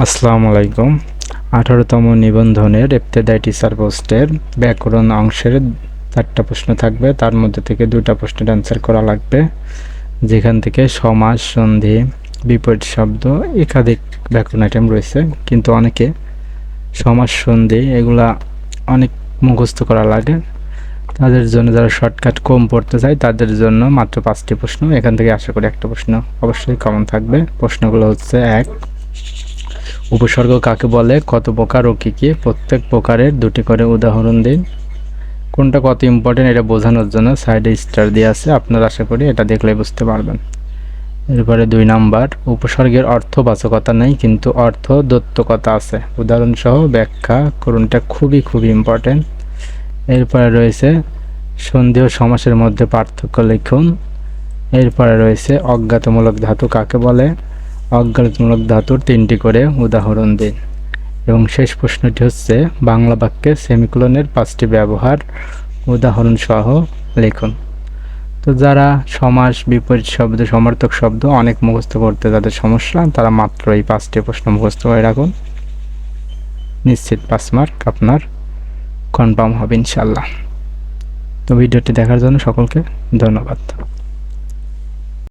আসসালামু আলাইকুম। 18তম নিবন্ধনের ইবতেদায়ী টিচার পোস্টের ব্যাকরণ অংশের 4টা প্রশ্ন থাকবে, তার মধ্যে থেকে 2টা প্রশ্নের অ্যান্সার করা লাগবে, যেখান থেকে সমাস, সন্ধি, বিপরীত শব্দ, একাধিক ব্যাকরণ আইটেম রয়েছে। কিন্তু অনেকে সমাস, সন্ধি এগুলা অনেক মুখস্থ করা লাগে। তাদের জন্য, যারা শর্টকাট কম পড়তে চায় তাদের জন্য মাত্র 5টি প্রশ্ন। এখান থেকে আশা করি একটা প্রশ্ন অবশ্যই কমন থাকবে। প্রশ্নগুলো হচ্ছে: 1, উপসর্গ কাকে বলে, কত প্রকার ও কী কী? প্রত্যেক প্রকারের 2টি করে উদাহরণ দিন। কোনটা কত ইম্পর্টেন্ট এটা বোঝানোর জন্য সাইডে স্টার দেওয়া আছে, আপনারা আশা করি এটা দেখলে বুঝতে পারবেন। এরপরে 2 নাম্বার, উপসর্গের অর্থবাচকতা নেই কিন্তু অর্থ দ্যোতকতা আছে, উদাহরণসহ ব্যাখ্যা করুন। এটা খুবই ইম্পর্টেন্ট। এরপরে রয়েছে সন্ধি ও সমাসের মধ্যে পার্থক্য লিখুন। এরপরে রয়েছে অজ্ঞাতমূলক ধাতু কাকে বলে, অজ্ঞাতমূলক ধাতুর 3টি করে উদাহরণ দিন। এবং শেষ প্রশ্নটি হচ্ছে বাংলা বাক্যে সেমিকোলনের 5টি ব্যবহার উদাহরণ সহ লিখুন। তো যারা সমাস, বিপরীত শব্দ, সমার্থক শব্দ অনেক মুখস্থ করতে যাদের সমস্যা, তারা মাত্র এই 5টি প্রশ্ন মুখস্থ করে রাখুন, নিশ্চিত 5 মার্ক আপনার কনফার্ম হবে ইনশাল্লাহ। তো ভিডিওটি দেখার জন্য সকলকে ধন্যবাদ।